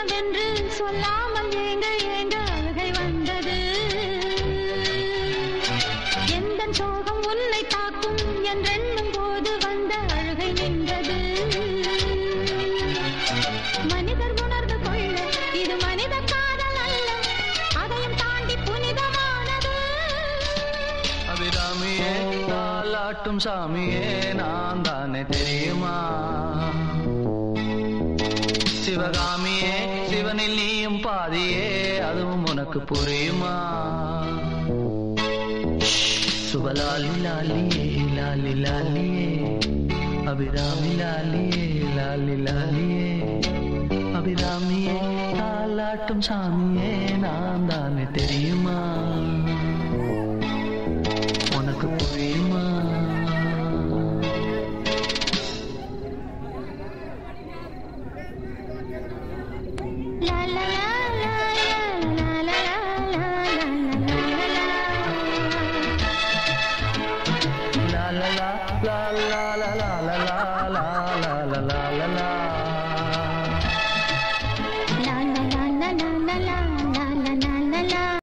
என்னவென்று சொல்லாமல் ஏங்க ஏங்க அழுகை வந்தது. எந்த சோகம் உன்னை தாக்கும் என்றெண்ணும் போது வந்த அழுகை நின்றது. மனிதர் உணர்ந்து கொள்ள இது மனித காதல் அல்ல, அதையும் தாண்டி புனிதமானது. அபிராமியே தாலாட்டும் சாமியே நான் தானே தெரியுமா? சிவகாமியே சிவனில் நீயும் பாதியே அதுவும் உனக்கு புரியுமா? சுபலாலி லாலியே லாலி லாலியே அபிராமி லாலியே லாலி லாலியே அபிராமியே தாலாட்டும் சாமியே நான் தானே தெரியுமா? உனக்கு புரியுமா? la la la la la la